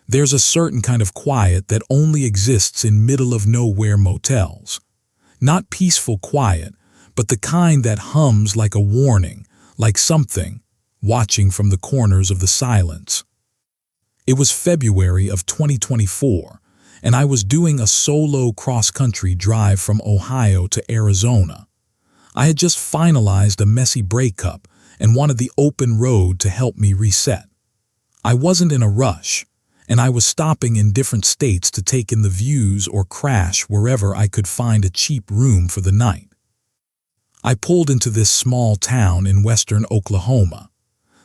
There's a certain kind of quiet that only exists in middle-of-nowhere motels. Not peaceful quiet, but the kind that hums like a warning, like something watching from the corners of the silence. It was February of 2024, and I was doing a solo cross-country drive from Ohio to Arizona. I had just finalized a messy breakup and wanted the open road to help me reset. I wasn't in a rush, and I was stopping in different states to take in the views or crash wherever I could find a cheap room for the night. I pulled into this small town in western Oklahoma.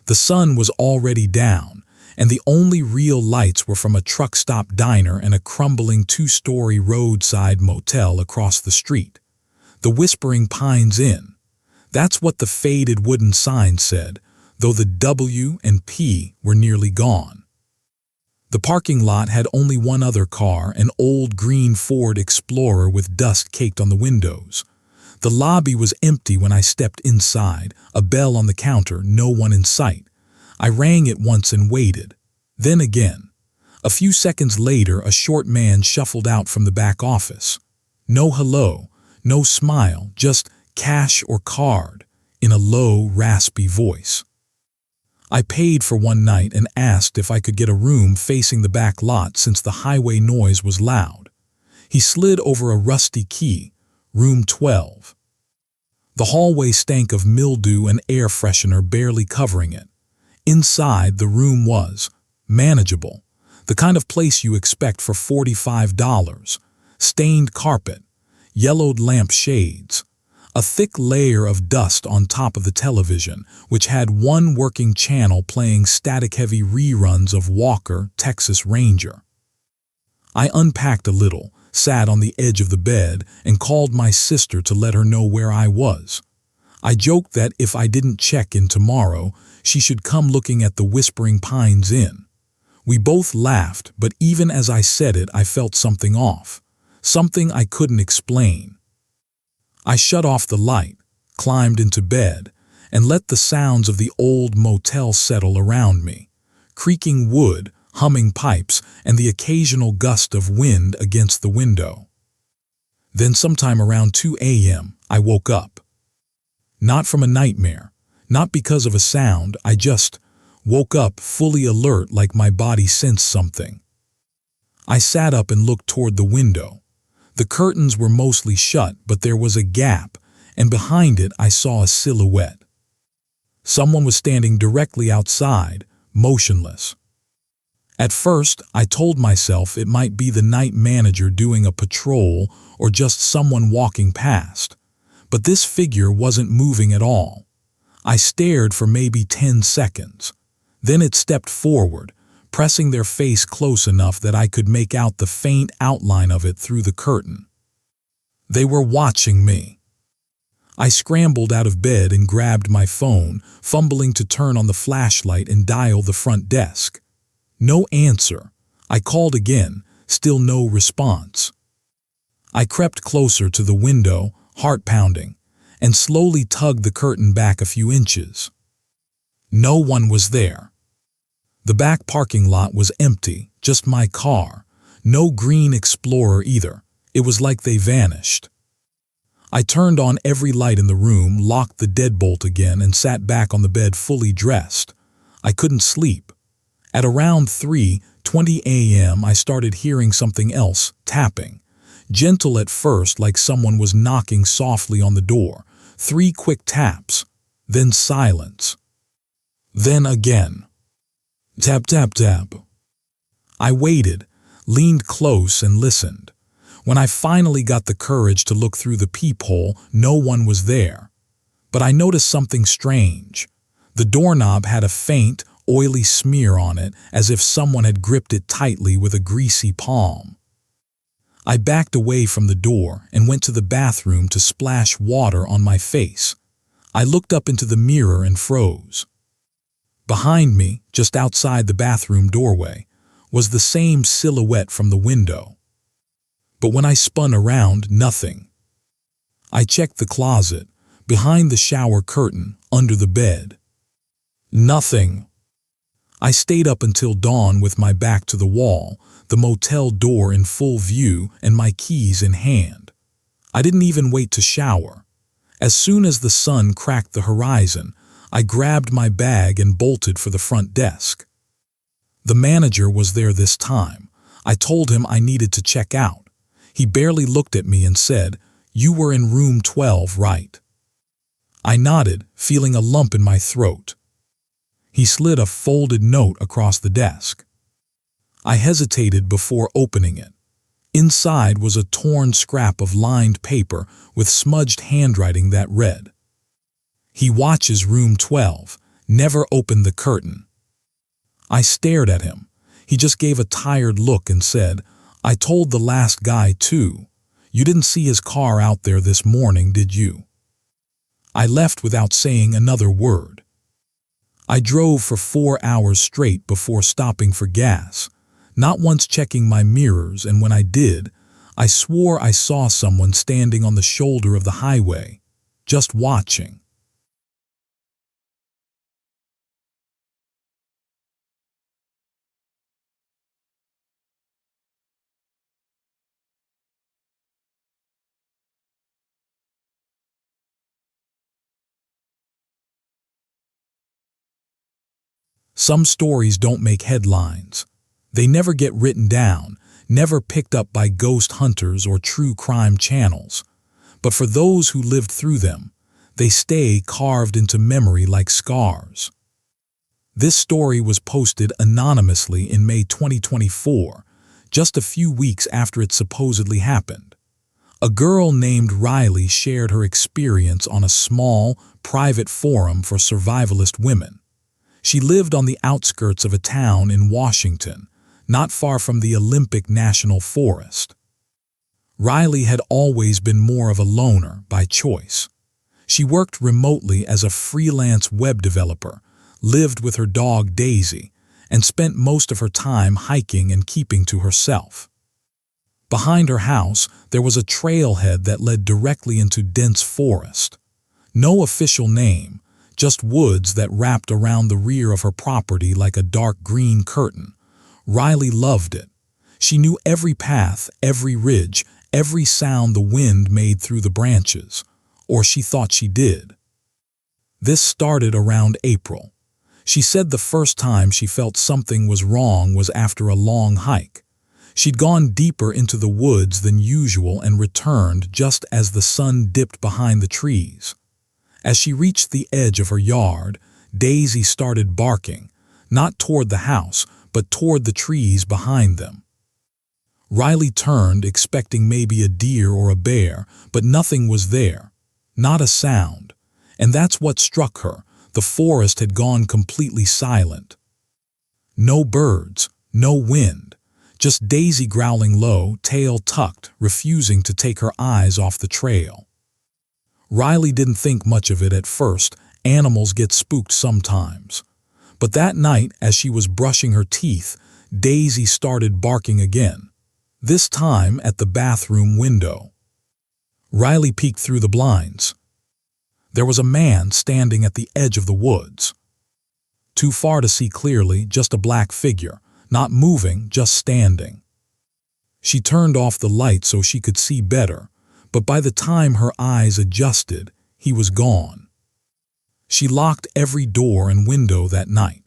The sun was already down, and the only real lights were from a truck stop diner and a crumbling two-story roadside motel across the street. The Whispering Pines Inn. That's what the faded wooden sign said, though the W and P were nearly gone. The parking lot had only one other car, an old green Ford Explorer with dust caked on the windows. The lobby was empty when I stepped inside, a bell on the counter, no one in sight. I rang it once and waited. Then again. A few seconds later, a short man shuffled out from the back office. No hello, no smile, just cash or card, in a low, raspy voice. I paid for one night and asked if I could get a room facing the back lot since the highway noise was loud. He slid over a rusty key, room 12. The hallway stank of mildew and air freshener barely covering it. Inside, the room was manageable, the kind of place you expect for $45. Stained carpet, yellowed lamp shades, a thick layer of dust on top of the television, which had one working channel playing static-heavy reruns of Walker, Texas Ranger. I unpacked a little, sat on the edge of the bed, and called my sister to let her know where I was. I joked that if I didn't check in tomorrow, she should come looking at the Whispering Pines Inn. We both laughed, but even as I said it, I felt something off, something I couldn't explain. I shut off the light, climbed into bed, and let the sounds of the old motel settle around me. Creaking wood, humming pipes, and the occasional gust of wind against the window. Then sometime around 2 a.m., I woke up. Not from a nightmare, not because of a sound, I just woke up fully alert like my body sensed something. I sat up and looked toward the window. The curtains were mostly shut, but there was a gap, and behind it I saw a silhouette. Someone was standing directly outside, motionless. At first, I told myself it might be the night manager doing a patrol or just someone walking past. But this figure wasn't moving at all. I stared for maybe 10 seconds. Then it stepped forward, pressing their face close enough that I could make out the faint outline of it through the curtain. They were watching me. I scrambled out of bed and grabbed my phone, fumbling to turn on the flashlight and dial the front desk. No answer. I called again, still no response. I crept closer to the window, heart pounding, and slowly tugged the curtain back a few inches. No one was there. The back parking lot was empty, just my car. No green Explorer either. It was like they vanished. I turned on every light in the room, locked the deadbolt again, and sat back on the bed fully dressed. I couldn't sleep. At around 3:20 a.m., I started hearing something else, tapping. Gentle at first, like someone was knocking softly on the door. 3 quick taps, then silence. Then again. Tap, tap, tap. I waited, leaned close and listened. When I finally got the courage to look through the peephole, no one was there. But I noticed something strange. The doorknob had a faint, oily smear on it, as if someone had gripped it tightly with a greasy palm. I backed away from the door and went to the bathroom to splash water on my face. I looked up into the mirror and froze. Behind me, just outside the bathroom doorway, was the same silhouette from the window. But when I spun around, nothing. I checked the closet, behind the shower curtain, under the bed. Nothing. I stayed up until dawn with my back to the wall, the motel door in full view and my keys in hand. I didn't even wait to shower. As soon as the sun cracked the horizon, I grabbed my bag and bolted for the front desk. The manager was there this time. I told him I needed to check out. He barely looked at me and said, "You were in room 12, right?" I nodded, feeling a lump in my throat. He slid a folded note across the desk. I hesitated before opening it. Inside was a torn scrap of lined paper with smudged handwriting that read, "He watches room 12. Never open the curtain." I stared at him. He just gave a tired look and said, "I told the last guy too. You didn't see his car out there this morning, did you?" I left without saying another word. I drove for 4 hours straight before stopping for gas, not once checking my mirrors, and when I did, I swore I saw someone standing on the shoulder of the highway, just watching. Some stories don't make headlines. They never get written down, never picked up by ghost hunters or true crime channels. But for those who lived through them, they stay carved into memory like scars. This story was posted anonymously in May 2024, just a few weeks after it supposedly happened. A girl named Riley shared her experience on a small, private forum for survivalist women. She lived on the outskirts of a town in Washington, not far from the Olympic National Forest. Riley had always been more of a loner by choice. She worked remotely as a freelance web developer, lived with her dog Daisy, and spent most of her time hiking and keeping to herself. Behind her house, there was a trailhead that led directly into dense forest. No official name, just woods that wrapped around the rear of her property like a dark green curtain. Riley loved it. She knew every path, every ridge, every sound the wind made through the branches, or she thought she did. This started around April. She said the first time she felt something was wrong was after a long hike. She'd gone deeper into the woods than usual and returned just as the sun dipped behind the trees. As she reached the edge of her yard, Daisy started barking, not toward the house, but toward the trees behind them. Riley turned, expecting maybe a deer or a bear, but nothing was there, not a sound. And that's what struck her. The forest had gone completely silent. No birds, no wind, just Daisy growling low, tail tucked, refusing to take her eyes off the trail. Riley didn't think much of it at first. Animals get spooked sometimes. But that night, as she was brushing her teeth, Daisy started barking again, this time at the bathroom window. Riley peeked through the blinds. There was a man standing at the edge of the woods. Too far to see clearly, just a black figure, not moving, just standing. She turned off the light so she could see better, but by the time her eyes adjusted, he was gone. She locked every door and window that night.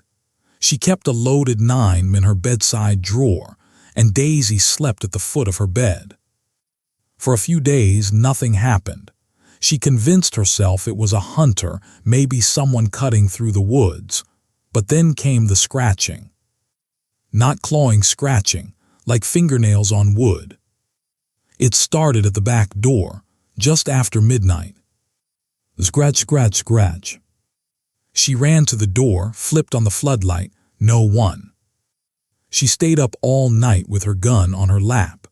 She kept a loaded 9mm in her bedside drawer, and Daisy slept at the foot of her bed. For a few days, nothing happened. She convinced herself it was a hunter, maybe someone cutting through the woods. But then came the scratching. Not clawing scratching, like fingernails on wood. It started at the back door, just after midnight. Scratch, scratch, scratch. She ran to the door, flipped on the floodlight, no one. She stayed up all night with her gun on her lap,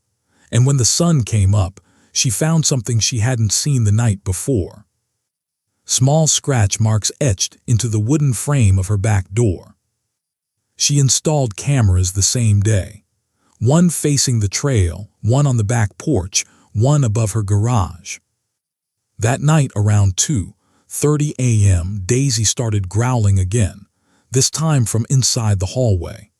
and when the sun came up, she found something she hadn't seen the night before. Small scratch marks etched into the wooden frame of her back door. She installed cameras the same day. One facing the trail, one on the back porch, one above her garage. That night around 2:30 a.m., Daisy started growling again, this time from inside the hallway.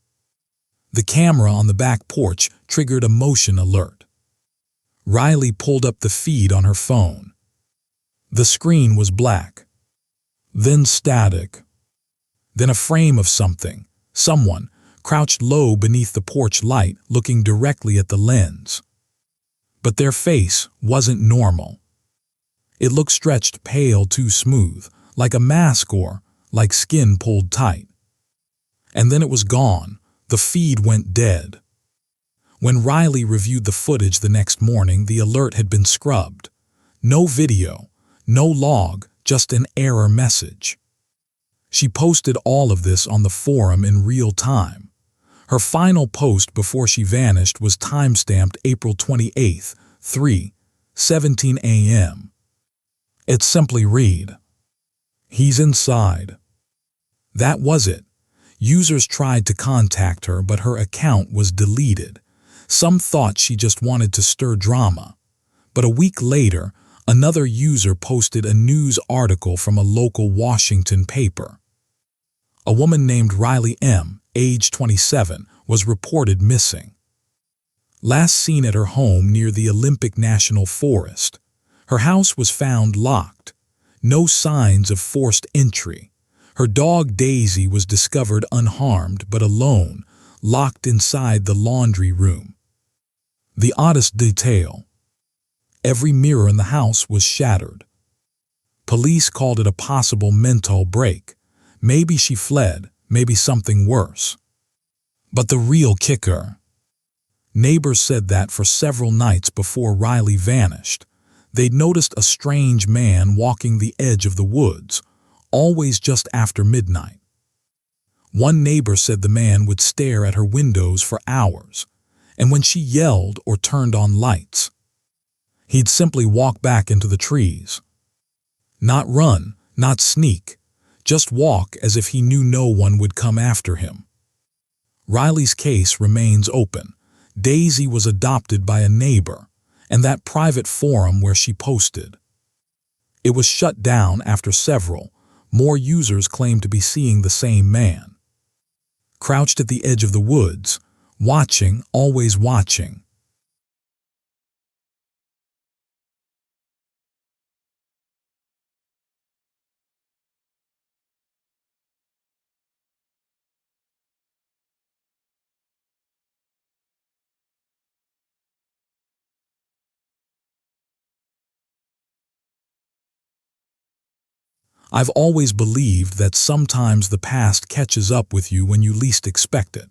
The camera on the back porch triggered a motion alert. Riley pulled up the feed on her phone. The screen was black, then static, then a frame of something, someone, crouched low beneath the porch light, looking directly at the lens. But their face wasn't normal. It looked stretched pale, too smooth, like a mask or like skin pulled tight. And then it was gone. The feed went dead. When Riley reviewed the footage the next morning, the alert had been scrubbed. No video, no log, just an error message. She posted all of this on the forum in real time. Her final post before she vanished was timestamped April 28th, 3:17 a.m. It simply read, "He's inside." That was it. Users tried to contact her, but her account was deleted. Some thought she just wanted to stir drama. But a week later, another user posted a news article from a local Washington paper. A woman named Riley M., age 27, was reported missing. Last seen at her home near the Olympic National Forest. Her house was found locked. No signs of forced entry. Her dog Daisy was discovered unharmed but alone, locked inside the laundry room. The oddest detail: every mirror in the house was shattered. Police called it a possible mental break. Maybe she fled, maybe something worse. But the real kicker: neighbors said that for several nights before Riley vanished, they'd noticed a strange man walking the edge of the woods, always just after midnight. One neighbor said the man would stare at her windows for hours, and when she yelled or turned on lights, he'd simply walk back into the trees. Not run, not sneak, just walk as if he knew no one would come after him. Riley's case remains open. Daisy was adopted by a neighbor, and that private forum where she posted. It was shut down after several. More users claimed to be seeing the same man. Crouched at the edge of the woods, watching, always watching. I've always believed that sometimes the past catches up with you when you least expect it.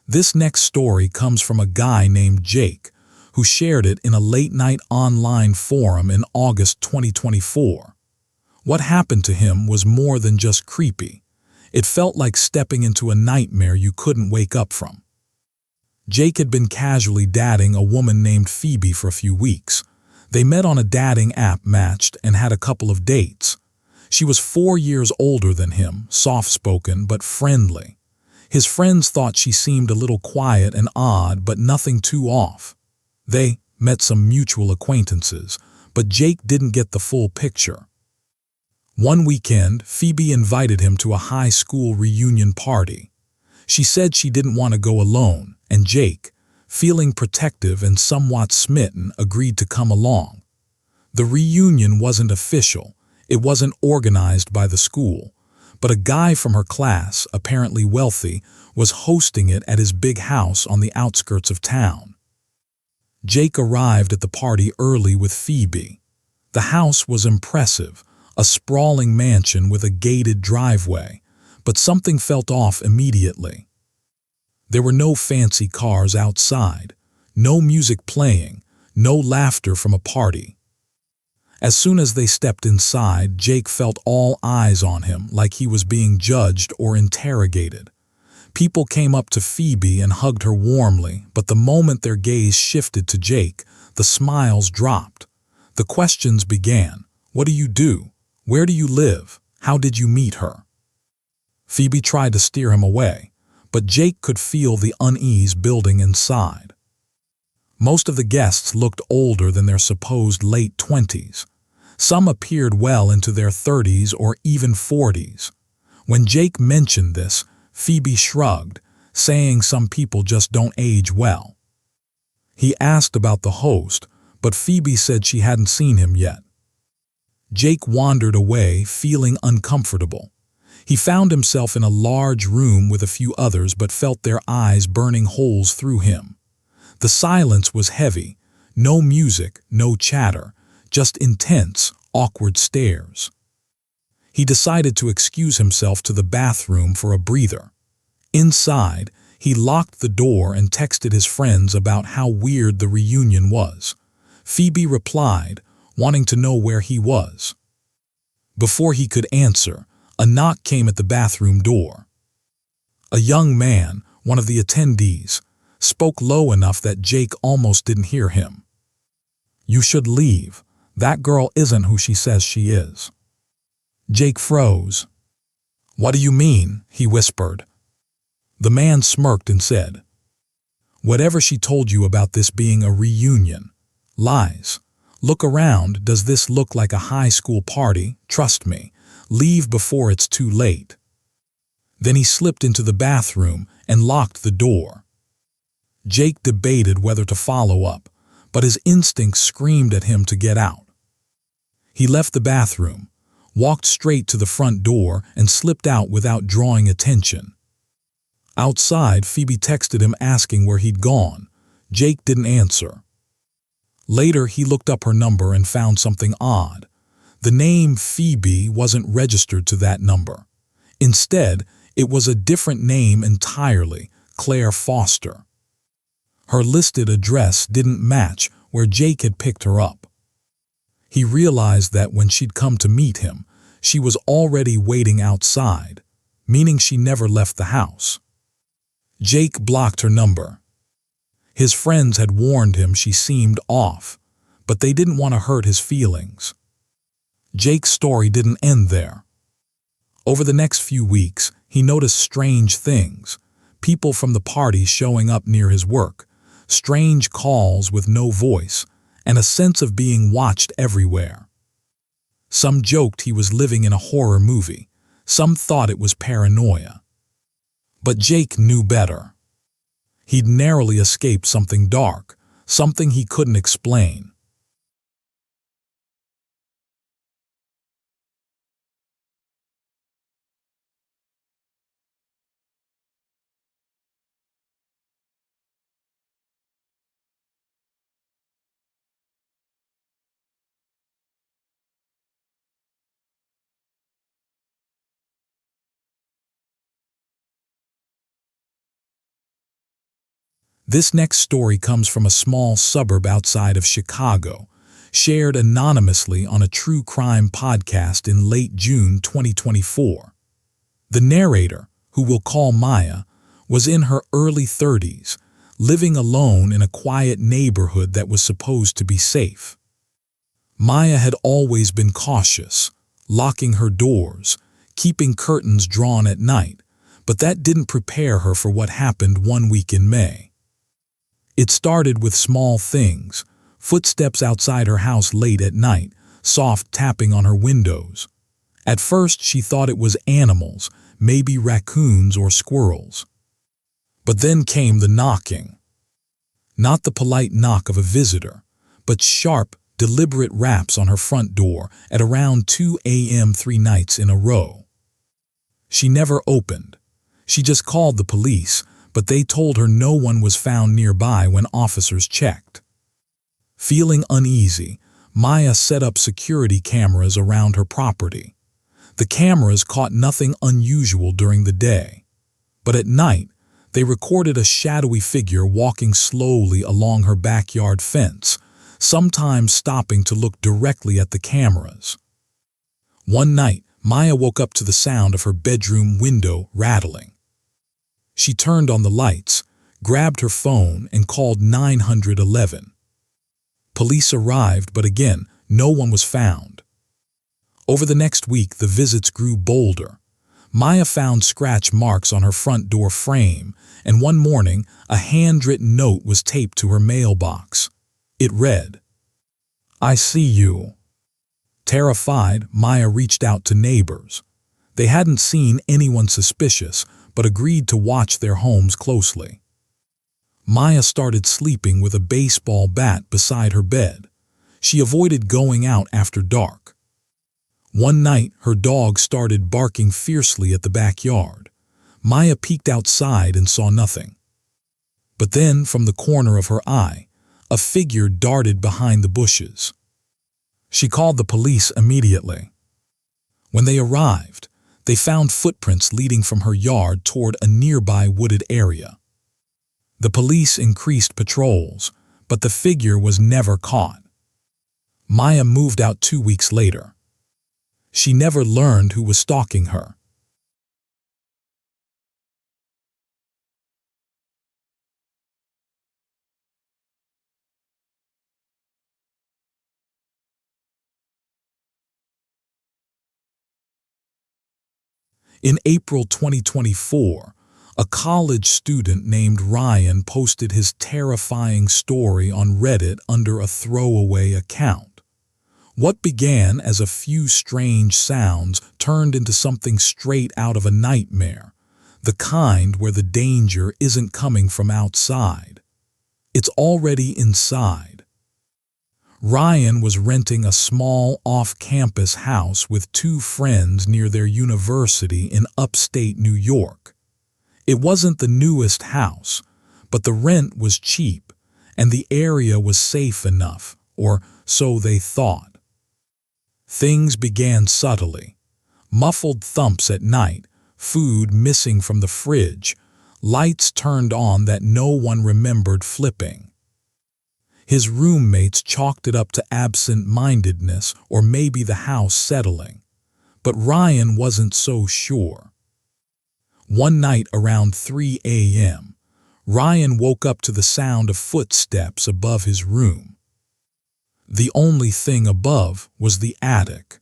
This next story comes from a guy named Jake, who shared it in a late-night online forum in August 2024. What happened to him was more than just creepy. It felt like stepping into a nightmare you couldn't wake up from. Jake had been casually dating a woman named Phoebe for a few weeks. They met on a dating app, matched, and had a couple of dates. She was 4 years older than him, soft-spoken but friendly. His friends thought she seemed a little quiet and odd, but nothing too off. They met some mutual acquaintances, but Jake didn't get the full picture. One weekend, Phoebe invited him to a high school reunion party. She said she didn't want to go alone, and Jake, feeling protective and somewhat smitten, agreed to come along. The reunion wasn't official. It wasn't organized by the school, but a guy from her class, apparently wealthy, was hosting it at his big house on the outskirts of town. Jake arrived at the party early with Phoebe. The house was impressive, a sprawling mansion with a gated driveway, but something felt off immediately. There were no fancy cars outside, no music playing, no laughter from a party. As soon as they stepped inside, Jake felt all eyes on him, like he was being judged or interrogated. People came up to Phoebe and hugged her warmly, but the moment their gaze shifted to Jake, the smiles dropped. The questions began. What do you do? Where do you live? How did you meet her? Phoebe tried to steer him away, but Jake could feel the unease building inside. Most of the guests looked older than their supposed late 20s. Some appeared well into their 30s or even 40s. When Jake mentioned this, Phoebe shrugged, saying some people just don't age well. He asked about the host, but Phoebe said she hadn't seen him yet. Jake wandered away, feeling uncomfortable. He found himself in a large room with a few others but felt their eyes burning holes through him. The silence was heavy, no music, no chatter, just intense, awkward stares. He decided to excuse himself to the bathroom for a breather. Inside, he locked the door and texted his friends about how weird the reunion was. Phoebe replied, wanting to know where he was. Before he could answer, a knock came at the bathroom door. A young man, one of the attendees, spoke low enough that Jake almost didn't hear him. "You should leave. That girl isn't who she says she is." Jake froze. "What do you mean?" he whispered. The man smirked and said, "Whatever she told you about this being a reunion. Lies. Look around. Does this look like a high school party? Trust me. Leave before it's too late." Then he slipped into the bathroom and locked the door. Jake debated whether to follow up, but his instincts screamed at him to get out. He left the bathroom, walked straight to the front door, and slipped out without drawing attention. Outside, Phoebe texted him asking where he'd gone. Jake didn't answer. Later, he looked up her number and found something odd. The name Phoebe wasn't registered to that number. Instead, it was a different name entirely, Claire Foster. Her listed address didn't match where Jake had picked her up. He realized that when she'd come to meet him, she was already waiting outside, meaning she never left the house. Jake blocked her number. His friends had warned him she seemed off, but they didn't want to hurt his feelings. Jake's story didn't end there. Over the next few weeks, he noticed strange things. People from the party showing up near his work, strange calls with no voice, and a sense of being watched everywhere. Some joked he was living in a horror movie. Some thought it was paranoia. But Jake knew better. He'd narrowly escaped something dark, something he couldn't explain. This next story comes from a small suburb outside of Chicago, shared anonymously on a true crime podcast in late June 2024. The narrator, who we'll call Maya, was in her early 30s, living alone in a quiet neighborhood that was supposed to be safe. Maya had always been cautious, locking her doors, keeping curtains drawn at night, but that didn't prepare her for what happened one week in May. It started with small things, footsteps outside her house late at night, soft tapping on her windows. At first, she thought it was animals, maybe raccoons or squirrels. But then came the knocking. Not the polite knock of a visitor, but sharp, deliberate raps on her front door at around 2 a.m. 3 nights in a row. She never opened. She just called the police, but they told her no one was found nearby when officers checked. Feeling uneasy, Maya set up security cameras around her property. The cameras caught nothing unusual during the day, but at night, they recorded a shadowy figure walking slowly along her backyard fence, sometimes stopping to look directly at the cameras. One night, Maya woke up to the sound of her bedroom window rattling. She turned on the lights, grabbed her phone, and called 911. Police arrived, but again, no one was found. Over the next week, the visits grew bolder. Maya found scratch marks on her front door frame, and one morning, a handwritten note was taped to her mailbox. It read, "I see you." Terrified, Maya reached out to neighbors. They hadn't seen anyone suspicious, but agreed to watch their homes closely. Maya started sleeping with a baseball bat beside her bed. She avoided going out after dark. One night, her dog started barking fiercely at the backyard. Maya peeked outside and saw nothing. But then, from the corner of her eye, a figure darted behind the bushes. She called the police immediately. When they arrived, they found footprints leading from her yard toward a nearby wooded area. The police increased patrols, but the figure was never caught. Maya moved out 2 weeks later. She never learned who was stalking her. In April 2024, a college student named Ryan posted his terrifying story on Reddit under a throwaway account. What began as a few strange sounds turned into something straight out of a nightmare, the kind where the danger isn't coming from outside. It's already inside. Ryan was renting a small off-campus house with 2 friends near their university in upstate New York. It wasn't the newest house, but the rent was cheap, and the area was safe enough, or so they thought. Things began subtly. Muffled thumps at night, food missing from the fridge, lights turned on that no one remembered flipping. His roommates chalked it up to absent-mindedness or maybe the house settling, but Ryan wasn't so sure. One night around 3 a.m., Ryan woke up to the sound of footsteps above his room. The only thing above was the attic.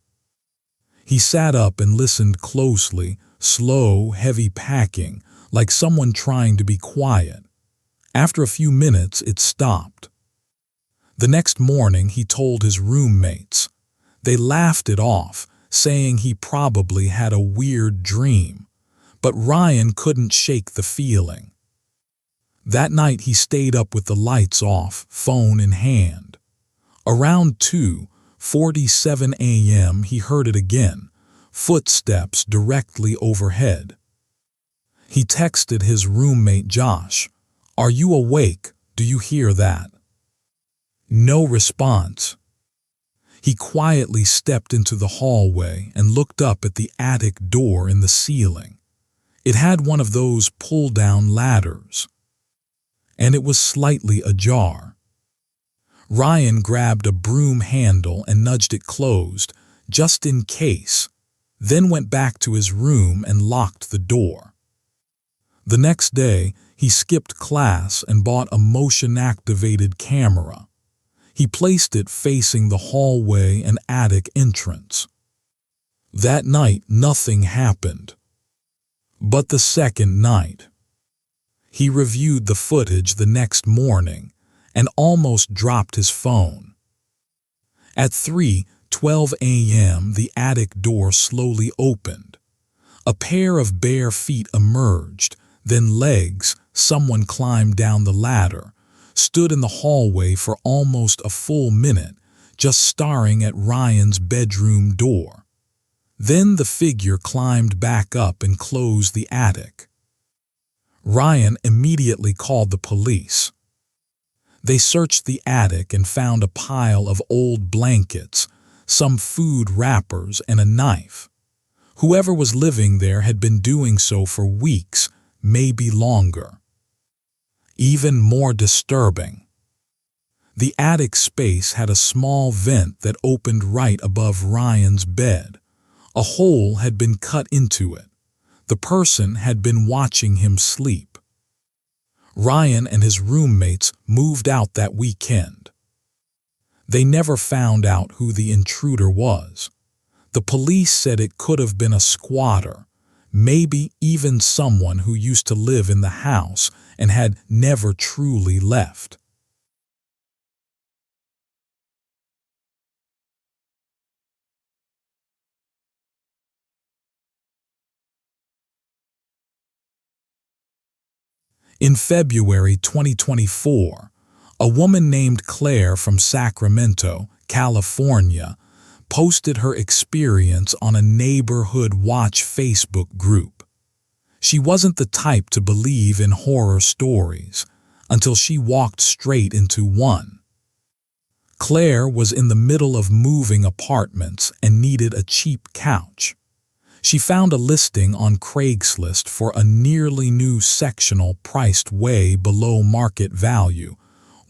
He sat up and listened closely, slow, heavy packing, like someone trying to be quiet. After a few minutes, it stopped. The next morning, he told his roommates. They laughed it off, saying he probably had a weird dream, but Ryan couldn't shake the feeling. That night, he stayed up with the lights off, phone in hand. Around 2:47 a.m., he heard it again, footsteps directly overhead. He texted his roommate Josh, "Are you awake? Do you hear that?" No response. He quietly stepped into the hallway and looked up at the attic door in the ceiling. It had one of those pull-down ladders, and it was slightly ajar. Ryan grabbed a broom handle and nudged it closed, just in case, then went back to his room and locked the door. The next day, he skipped class and bought a motion-activated camera. He placed it facing the hallway and attic entrance. That night, nothing happened. But the second night, he reviewed the footage the next morning and almost dropped his phone. At 3:12 a.m., the attic door slowly opened. A pair of bare feet emerged, then legs. Someone climbed down the ladder, stood in the hallway for almost a full minute, just staring at Ryan's bedroom door. Then the figure climbed back up and closed the attic. Ryan immediately called the police. They searched the attic and found a pile of old blankets, some food wrappers, and a knife. Whoever was living there had been doing so for weeks, maybe longer. Even more disturbing, the attic space had a small vent that opened right above Ryan's bed. A hole had been cut into it. The person had been watching him sleep. Ryan and his roommates moved out that weekend. They never found out who the intruder was. The police said it could have been a squatter, maybe even someone who used to live in the house and had never truly left. In February 2024, a woman named Claire from Sacramento, California, posted her experience on a neighborhood watch Facebook group. She wasn't the type to believe in horror stories until she walked straight into one. Claire was in the middle of moving apartments and needed a cheap couch. She found a listing on Craigslist for a nearly new sectional priced way below market value,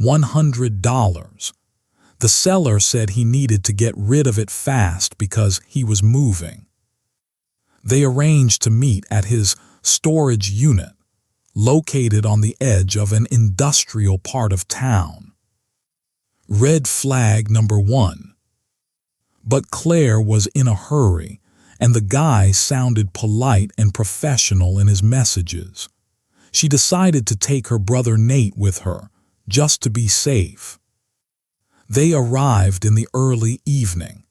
$100. The seller said he needed to get rid of it fast because he was moving. They arranged to meet at his storage unit, located on the edge of an industrial part of town. Red flag number 1. But Claire was in a hurry, and the guy sounded polite and professional in his messages. She decided to take her brother Nate with her, just to be safe. They arrived in the early evening.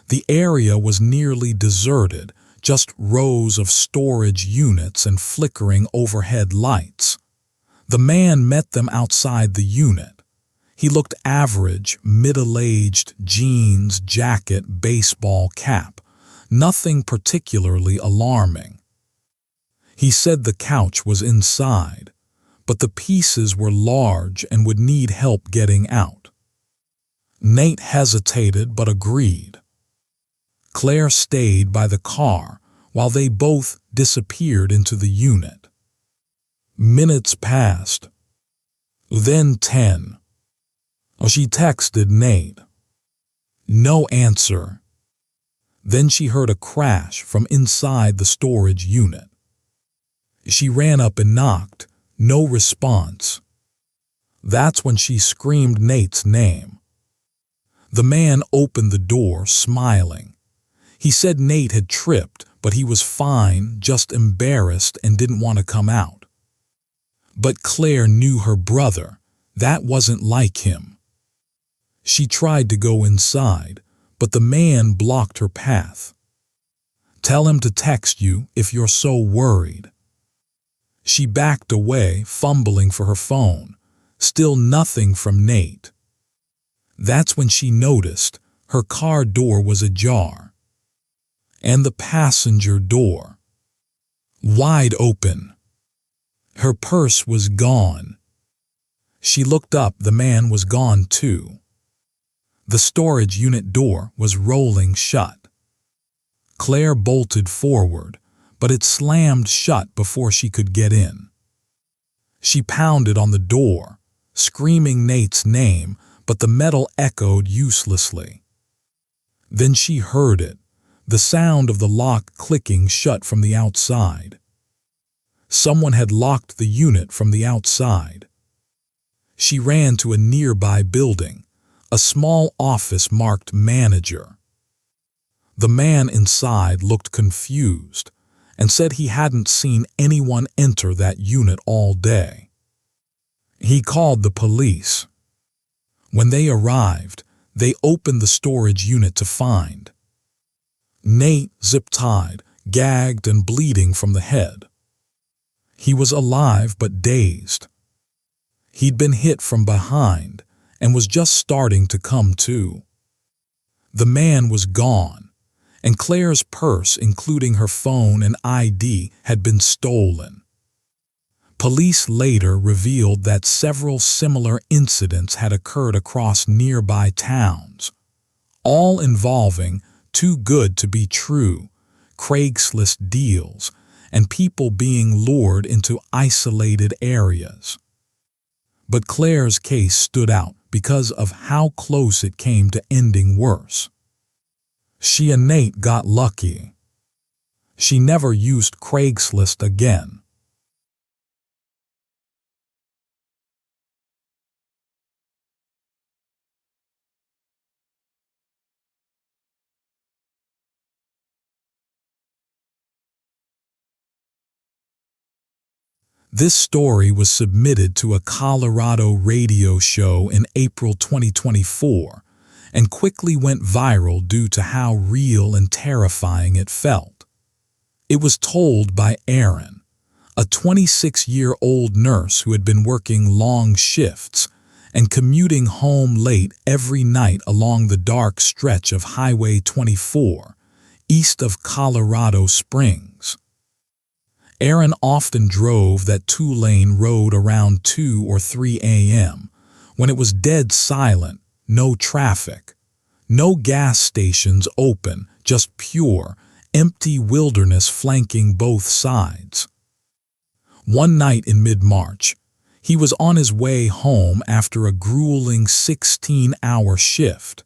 The area was nearly deserted, just rows of storage units and flickering overhead lights. The man met them outside the unit. He looked average, middle-aged, jeans, jacket, baseball cap. Nothing particularly alarming. He said the couch was inside, but the pieces were large and would need help getting out. Nate hesitated but agreed. Claire stayed by the car while they both disappeared into the unit. Minutes passed. Then 10. She texted Nate. No answer. Then she heard a crash from inside the storage unit. She ran up and knocked. No response. That's when she screamed Nate's name. The man opened the door, smiling. He said Nate had tripped, but he was fine, just embarrassed and didn't want to come out. But Claire knew her brother. That wasn't like him. She tried to go inside, but the man blocked her path. Tell him to text you if you're so worried. She backed away, fumbling for her phone. Still nothing from Nate. That's when she noticed her car door was ajar. And the passenger door. Wide open. Her purse was gone. She looked up. The man was gone too. The storage unit door was rolling shut. Claire bolted forward, but it slammed shut before she could get in. She pounded on the door, screaming Nate's name, but the metal echoed uselessly. Then she heard it, the sound of the lock clicking shut from the outside. Someone had locked the unit from the outside. She ran to a nearby building, a small office marked manager. The man inside looked confused and said he hadn't seen anyone enter that unit all day. He called the police. When they arrived, they opened the storage unit to find Nate zip-tied, gagged and bleeding from the head. He was alive but dazed. He'd been hit from behind and was just starting to come to. The man was gone, and Claire's purse, including her phone and ID, had been stolen. Police later revealed that several similar incidents had occurred across nearby towns, all involving too good to be true, Craigslist deals, and people being lured into isolated areas. But Claire's case stood out because of how close it came to ending worse. She and Nate got lucky. She never used Craigslist again. This story was submitted to a Colorado radio show in April 2024 and quickly went viral due to how real and terrifying it felt. It was told by Aaron, a 26-year-old nurse who had been working long shifts and commuting home late every night along the dark stretch of Highway 24, east of Colorado Springs. Aaron often drove that two-lane road around 2 or 3 a.m., when it was dead silent, no traffic, no gas stations open, just pure, empty wilderness flanking both sides. One night in mid-March, he was on his way home after a grueling 16-hour shift.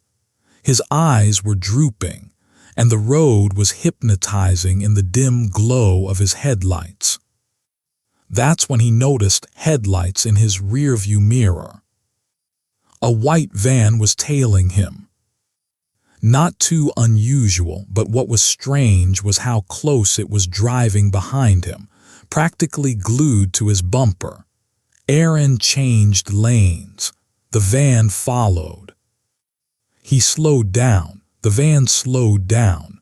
His eyes were drooping, and the road was hypnotizing in the dim glow of his headlights. That's when he noticed headlights in his rearview mirror. A white van was tailing him. Not too unusual, but what was strange was how close it was driving behind him, practically glued to his bumper. Aaron changed lanes. The van followed. He slowed down. The van slowed down.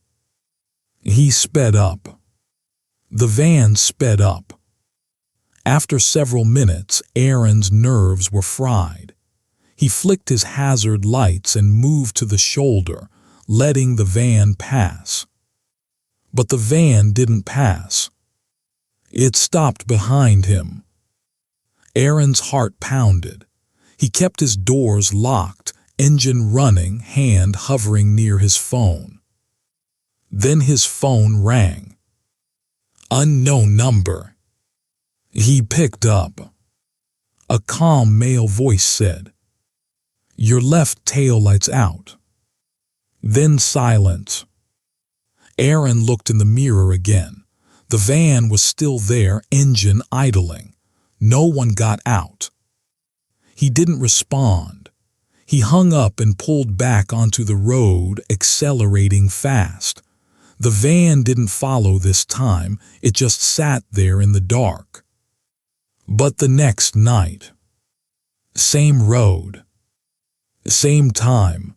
He sped up. The van sped up. After several minutes, Aaron's nerves were fried. He flicked his hazard lights and moved to the shoulder, letting the van pass. But the van didn't pass. It stopped behind him. Aaron's heart pounded. He kept his doors locked, engine running, hand hovering near his phone. Then his phone rang. Unknown number. He picked up. A calm male voice said, "Your left taillight's out." Then silence. Aaron looked in the mirror again. The van was still there, engine idling. No one got out. He didn't respond. He hung up and pulled back onto the road, accelerating fast. The van didn't follow this time, it just sat there in the dark. But the next night, same road, same time,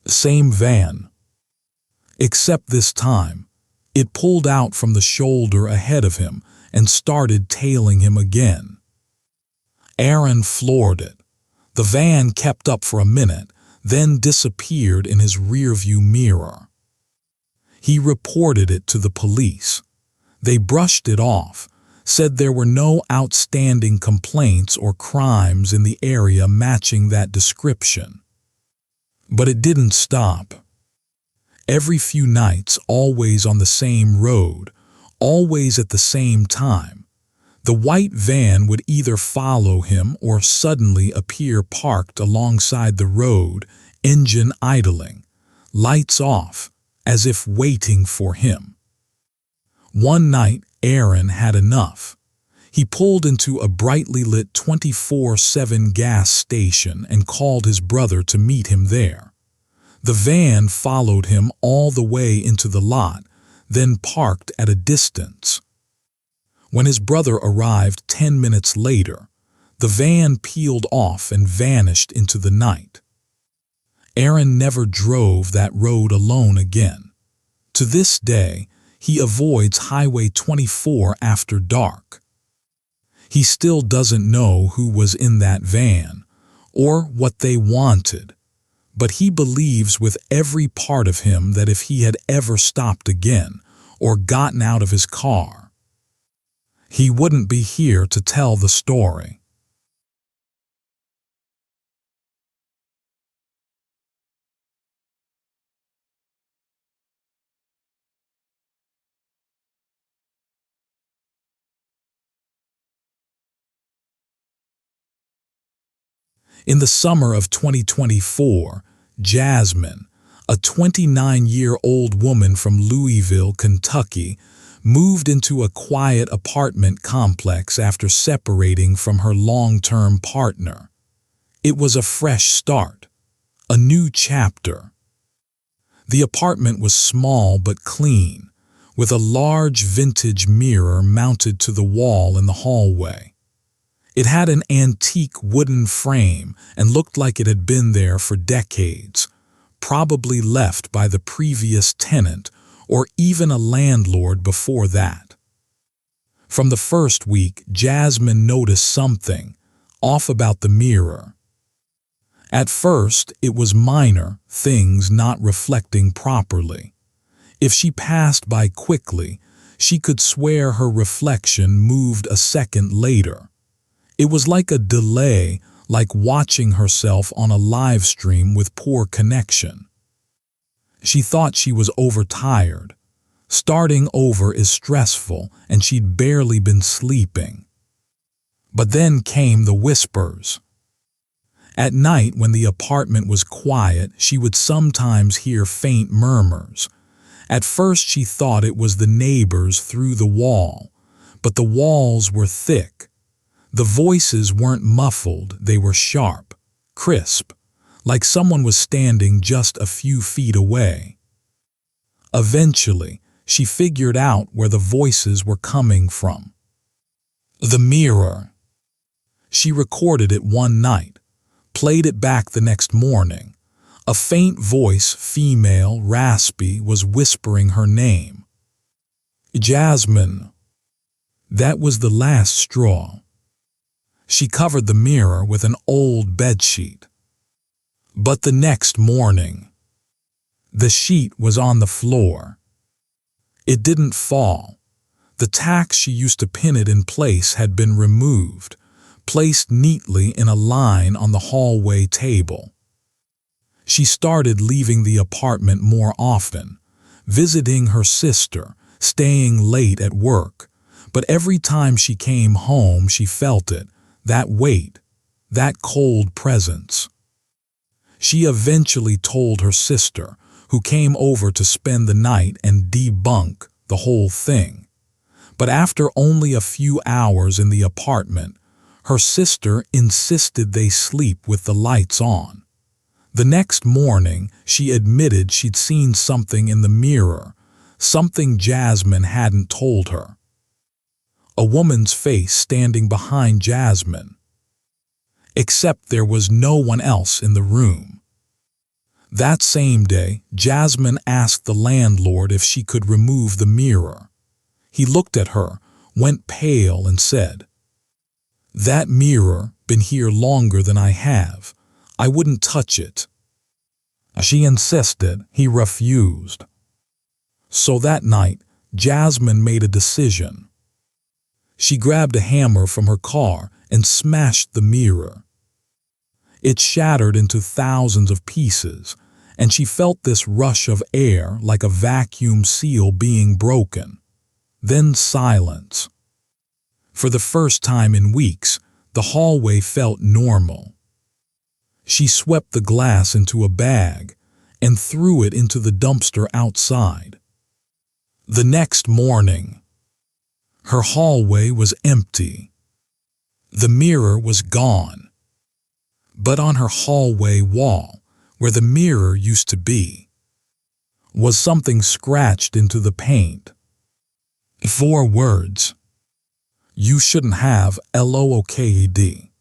same van. Except this time, it pulled out from the shoulder ahead of him and started tailing him again. Aaron floored it. The van kept up for a minute, then disappeared in his rearview mirror. He reported it to the police. They brushed it off, said there were no outstanding complaints or crimes in the area matching that description. But it didn't stop. Every few nights, always on the same road, always at the same time, the white van would either follow him or suddenly appear parked alongside the road, engine idling, lights off, as if waiting for him. One night, Aaron had enough. He pulled into a brightly lit 24/7 gas station and called his brother to meet him there. The van followed him all the way into the lot, then parked at a distance. When his brother arrived 10 minutes later, the van peeled off and vanished into the night. Aaron never drove that road alone again. To this day, he avoids Highway 24 after dark. He still doesn't know who was in that van or what they wanted, but he believes with every part of him that if he had ever stopped again or gotten out of his car, he wouldn't be here to tell the story. In the summer of 2024, Jasmine, a 29-year-old woman from Louisville, Kentucky, moved into a quiet apartment complex after separating from her long-term partner. It was a fresh start, a new chapter. The apartment was small but clean, with a large vintage mirror mounted to the wall in the hallway. It had an antique wooden frame and looked like it had been there for decades, probably left by the previous tenant or even a landlord before that. From the first week, Jasmine noticed something off about the mirror. At first, it was minor things not reflecting properly. If she passed by quickly, she could swear her reflection moved a second later. It was like a delay, like watching herself on a live stream with poor connection. She thought she was overtired. Starting over is stressful, and she'd barely been sleeping. But then came the whispers. At night, when the apartment was quiet, she would sometimes hear faint murmurs. At first she thought it was the neighbors through the wall, but the walls were thick. The voices weren't muffled, they were sharp, crisp, like someone was standing just a few feet away. Eventually, she figured out where the voices were coming from. The mirror. She recorded it one night, played it back the next morning. A faint voice, female, raspy, was whispering her name. Jasmine. That was the last straw. She covered the mirror with an old bedsheet. But the next morning, the sheet was on the floor. It didn't fall. The tacks she used to pin it in place had been removed, placed neatly in a line on the hallway table. She started leaving the apartment more often, visiting her sister, staying late at work. But every time she came home, she felt it, that weight, that cold presence. She eventually told her sister, who came over to spend the night and debunk the whole thing. But after only a few hours in the apartment, her sister insisted they sleep with the lights on. The next morning, she admitted she'd seen something in the mirror, something Jasmine hadn't told her. A woman's face standing behind Jasmine. Except there was no one else in the room. That same day, Jasmine asked the landlord if she could remove the mirror. He looked at her, went pale, and said, "That mirror been here longer than I have. I wouldn't touch it." She insisted. He refused. So that night, Jasmine made a decision. She grabbed a hammer from her car and smashed the mirror. It shattered into thousands of pieces, and she felt this rush of air like a vacuum seal being broken. Then silence. For the first time in weeks, the hallway felt normal. She swept the glass into a bag and threw it into the dumpster outside. The next morning, her hallway was empty. The mirror was gone. But on her hallway wall, where the mirror used to be, was something scratched into the paint. 4 words. You shouldn't have looked.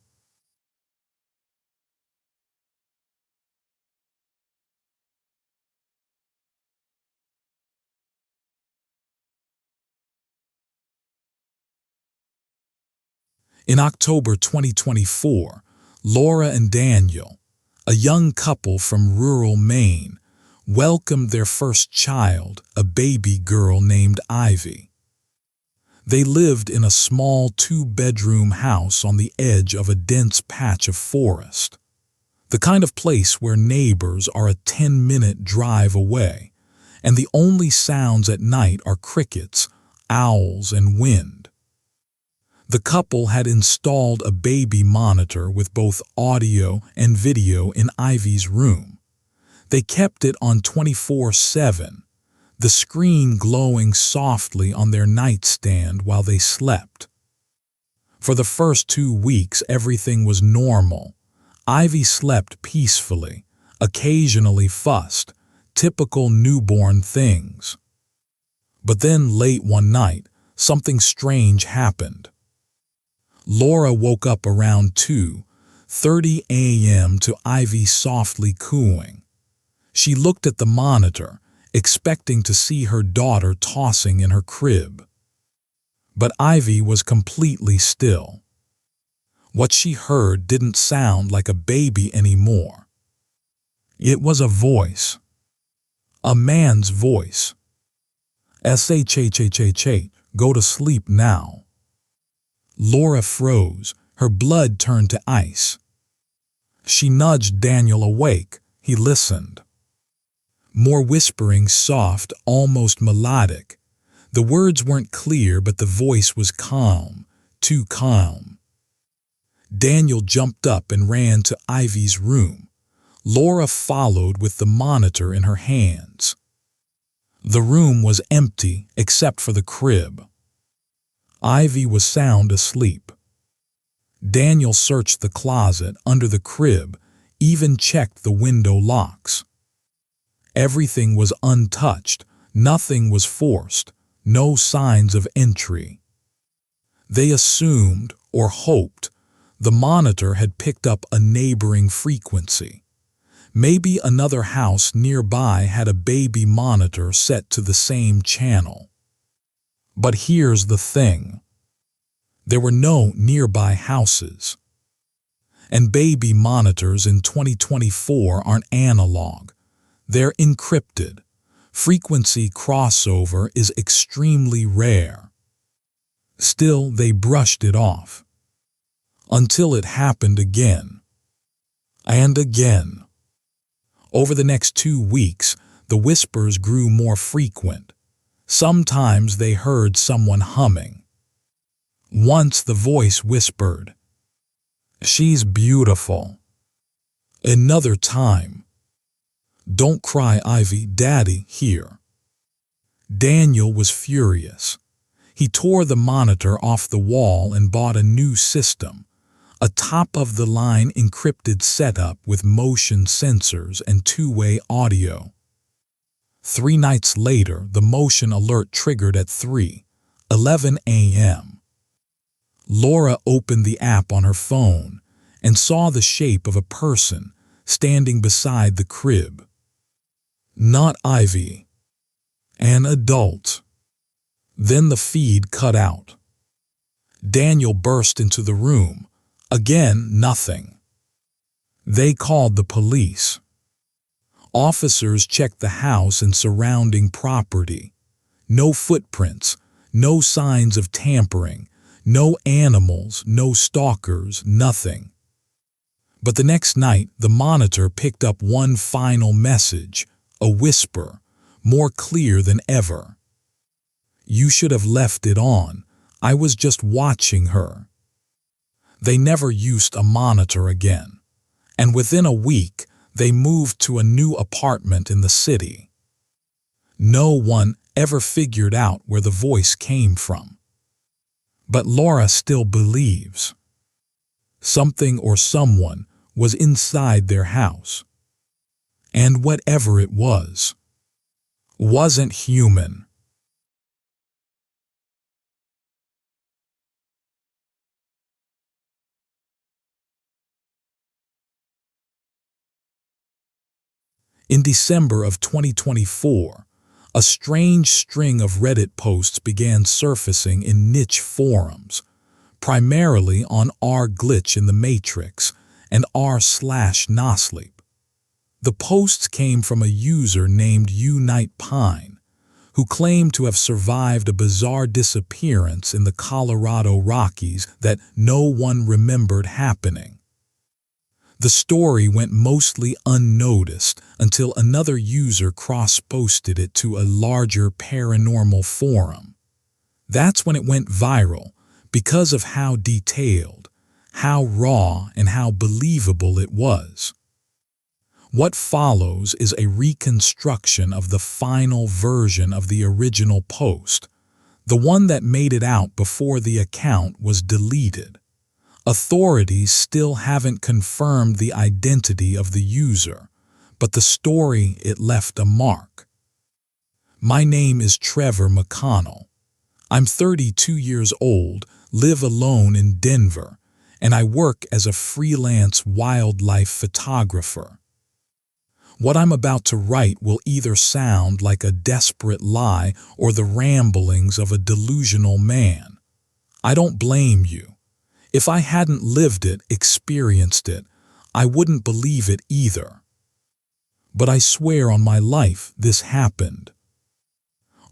In October 2024, Laura and Daniel, a young couple from rural Maine, welcomed their first child, a baby girl named Ivy. They lived in a small 2-bedroom house on the edge of a dense patch of forest, the kind of place where neighbors are a 10-minute drive away, and the only sounds at night are crickets, owls, and wind. The couple had installed a baby monitor with both audio and video in Ivy's room. They kept it on 24/7, the screen glowing softly on their nightstand while they slept. For the first 2 weeks, everything was normal. Ivy slept peacefully, occasionally fussed, typical newborn things. But then late one night, something strange happened. Laura woke up around 2:30 a.m. to Ivy softly cooing. She looked at the monitor, expecting to see her daughter tossing in her crib. But Ivy was completely still. What she heard didn't sound like a baby anymore. It was a voice. A man's voice. S-H-H-H-H-H, go to sleep now. Laura froze. Her blood turned to ice. She nudged Daniel awake. He listened. More whispering, soft, almost melodic. The words weren't clear, but the voice was calm, too calm. Daniel jumped up and ran to Ivy's room. Laura followed with the monitor in her hands. The room was empty except for the crib. Ivy was sound asleep. Daniel searched the closet under the crib, even checked the window locks. Everything was untouched, nothing was forced, no signs of entry. They assumed, or hoped, the monitor had picked up a neighboring frequency. Maybe another house nearby had a baby monitor set to the same channel. But here's the thing. There were no nearby houses. And baby monitors in 2024 aren't analog. They're encrypted. Frequency crossover is extremely rare. Still, they brushed it off. Until it happened again. And again. Over the next 2 weeks, the whispers grew more frequent. Sometimes they heard someone humming. Once the voice whispered, "She's beautiful." Another time, "Don't cry, Ivy, Daddy here." Daniel was furious. He tore the monitor off the wall and bought a new system, a top-of-the-line encrypted setup with motion sensors and two-way audio. 3 nights later, the motion alert triggered at 3:11 a.m. Laura opened the app on her phone and saw the shape of a person standing beside the crib. Not Ivy. An adult. Then the feed cut out. Daniel burst into the room. Again, nothing. They called the police. Officers checked the house and surrounding property. No footprints, no signs of tampering, no animals, no stalkers, nothing. But the next night, the monitor picked up one final message, a whisper, more clear than ever. "You should have left it on. I was just watching her." They never used a monitor again, and within a week, they moved to a new apartment in the city. No one ever figured out where the voice came from. But Laura still believes. Something or someone was inside their house. And whatever it was, wasn't human. In December of 2024, a strange string of Reddit posts began surfacing in niche forums, primarily on r/glitch in the Matrix and r/nosleep. The posts came from a user named Unexplained, who claimed to have survived a bizarre disappearance in the Colorado Rockies that no one remembered happening. The story went mostly unnoticed until another user cross-posted it to a larger paranormal forum. That's when it went viral, because of how detailed, how raw, and how believable it was. What follows is a reconstruction of the final version of the original post, the one that made it out before the account was deleted. Authorities still haven't confirmed the identity of the user, but the story it left a mark. My name is Trevor McConnell. I'm 32 years old, live alone in Denver, and I work as a freelance wildlife photographer. What I'm about to write will either sound like a desperate lie or the ramblings of a delusional man. I don't blame you. If I hadn't lived it, experienced it, I wouldn't believe it either. But I swear on my life this happened.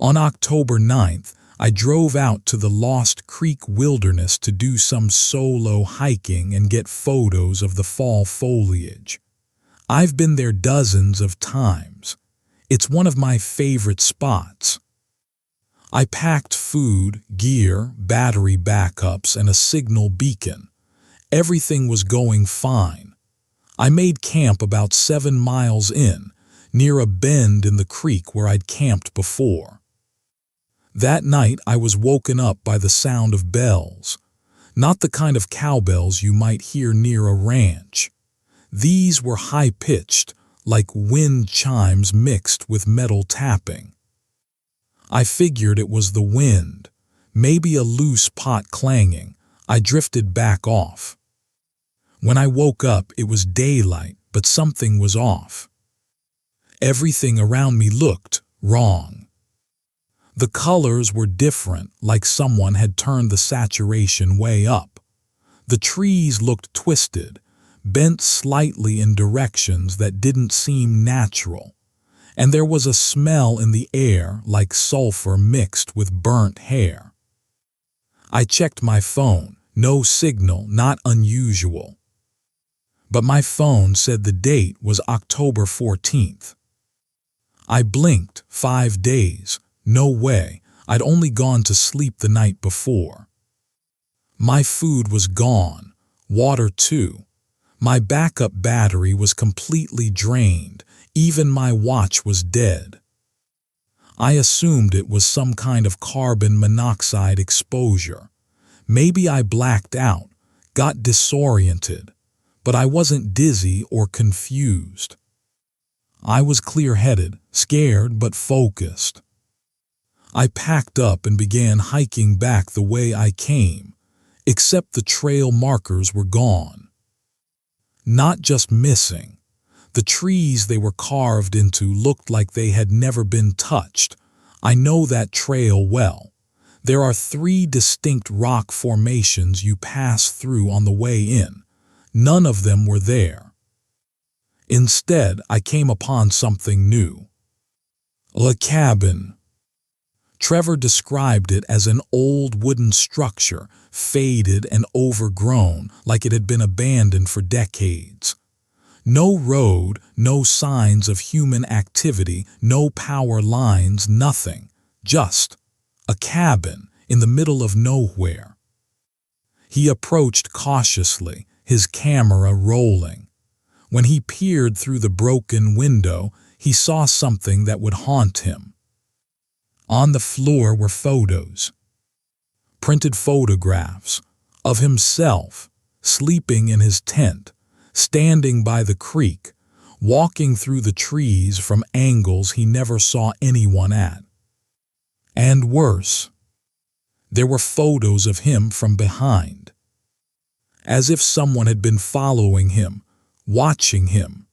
On October 9th, I drove out to the Lost Creek Wilderness to do some solo hiking and get photos of the fall foliage. I've been there dozens of times. It's one of my favorite spots. I packed food, gear, battery backups, and a signal beacon. Everything was going fine. I made camp about 7 miles in, near a bend in the creek where I'd camped before. That night I was woken up by the sound of bells. Not the kind of cowbells you might hear near a ranch. These were high-pitched, like wind chimes mixed with metal tapping. I figured it was the wind, maybe a loose pot clanging. I drifted back off. When I woke up, it was daylight, but something was off. Everything around me looked wrong. The colors were different, like someone had turned the saturation way up. The trees looked twisted, bent slightly in directions that didn't seem natural. And there was a smell in the air like sulfur mixed with burnt hair. I checked my phone. No signal, not unusual. But my phone said the date was October 14th. I blinked. 5 days. No way. I'd only gone to sleep the night before. My food was gone. Water too. My backup battery was completely drained. Even my watch was dead. I assumed it was some kind of carbon monoxide exposure. Maybe I blacked out, got disoriented, but I wasn't dizzy or confused. I was clear-headed, scared but focused. I packed up and began hiking back the way I came, except the trail markers were gone. Not just missing. The trees they were carved into looked like they had never been touched. I know that trail well. There are 3 distinct rock formations you pass through on the way in. None of them were there. Instead, I came upon something new. A cabin. Trevor described it as an old wooden structure, faded and overgrown, like it had been abandoned for decades. No road, no signs of human activity, no power lines, nothing. Just a cabin in the middle of nowhere. He approached cautiously, his camera rolling. When he peered through the broken window, he saw something that would haunt him. On the floor were photos. Printed photographs of himself, sleeping in his tent, standing by the creek, walking through the trees from angles he never saw anyone at. And worse, there were photos of him from behind, as if someone had been following him, watching him.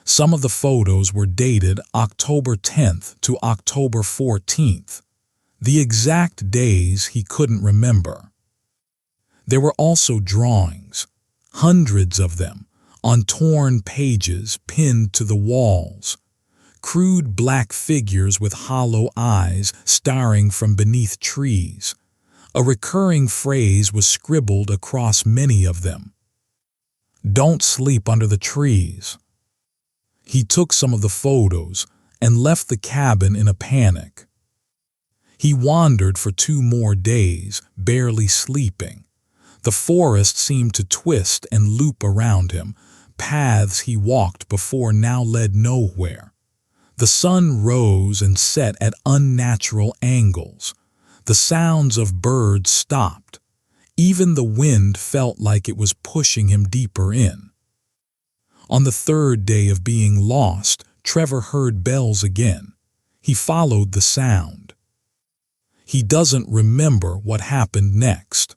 Some of the photos were dated October 10th to October 14th, the exact days he couldn't remember. There were also drawings, hundreds of them, on torn pages pinned to the walls. Crude black figures with hollow eyes staring from beneath trees. A recurring phrase was scribbled across many of them. "Don't sleep under the trees." He took some of the photos and left the cabin in a panic. He wandered for 2 more days, barely sleeping. The forest seemed to twist and loop around him. Paths he walked before now led nowhere. The sun rose and set at unnatural angles. The sounds of birds stopped. Even the wind felt like it was pushing him deeper in. On the 3rd day of being lost, Trevor heard bells again. He followed the sound. He doesn't remember what happened next.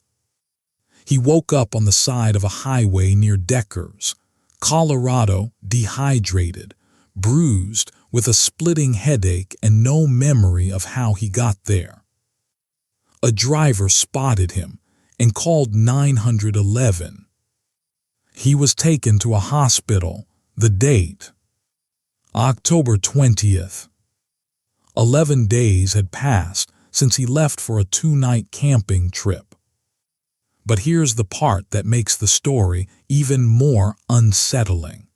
He woke up on the side of a highway near Deckers, Colorado, dehydrated, bruised, with a splitting headache and no memory of how he got there. A driver spotted him and called 911. He was taken to a hospital. The date: October 20th. 11 days had passed since he left for a 2-night camping trip. But here's the part that makes the story even more unsettling.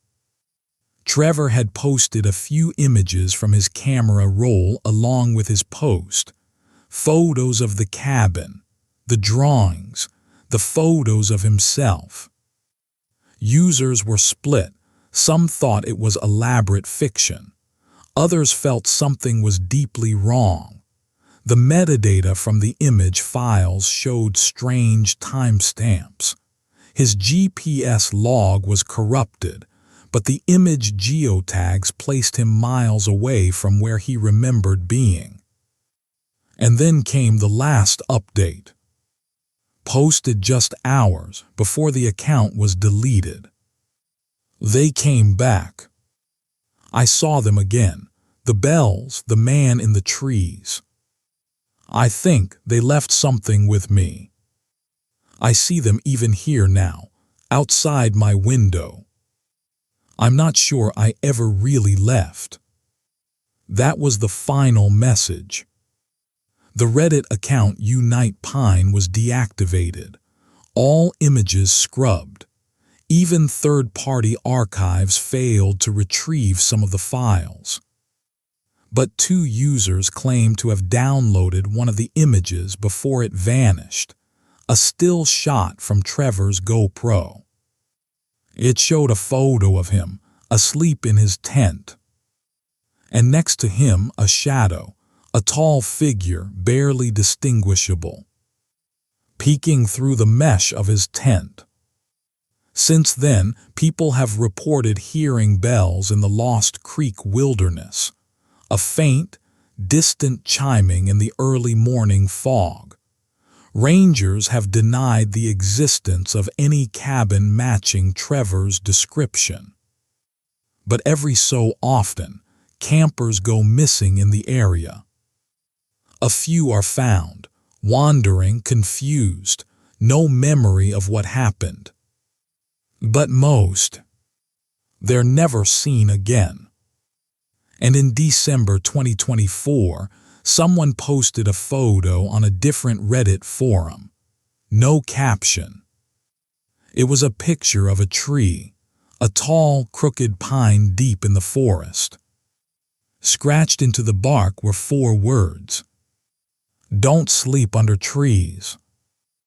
Trevor had posted a few images from his camera roll along with his post. Photos of the cabin, the drawings, the photos of himself. Users were split. Some thought it was elaborate fiction. Others felt something was deeply wrong. The metadata from the image files showed strange timestamps. His GPS log was corrupted, but the image geotags placed him miles away from where he remembered being. And then came the last update, posted just hours before the account was deleted. They came back. I saw them again, the bells, the man in the trees. I think they left something with me. I see them even here now, outside my window. I'm not sure I ever really left. That was the final message. The Reddit account Unite Pine was deactivated, all images scrubbed. Even third-party archives failed to retrieve some of the files. But 2 users claimed to have downloaded one of the images before it vanished, a still shot from Trevor's GoPro. It showed a photo of him, asleep in his tent. And next to him, a shadow, a tall figure barely distinguishable, peeking through the mesh of his tent. Since then, people have reported hearing bells in the Lost Creek wilderness, a faint, distant chiming in the early morning fog. Rangers have denied the existence of any cabin matching Trevor's description. But every so often, campers go missing in the area. A few are found, wandering, confused, no memory of what happened. But most, they're never seen again. And in December 2024, someone posted a photo on a different Reddit forum. No caption. It was a picture of a tree, a tall, crooked pine deep in the forest. Scratched into the bark were 4 words: "Don't sleep under trees."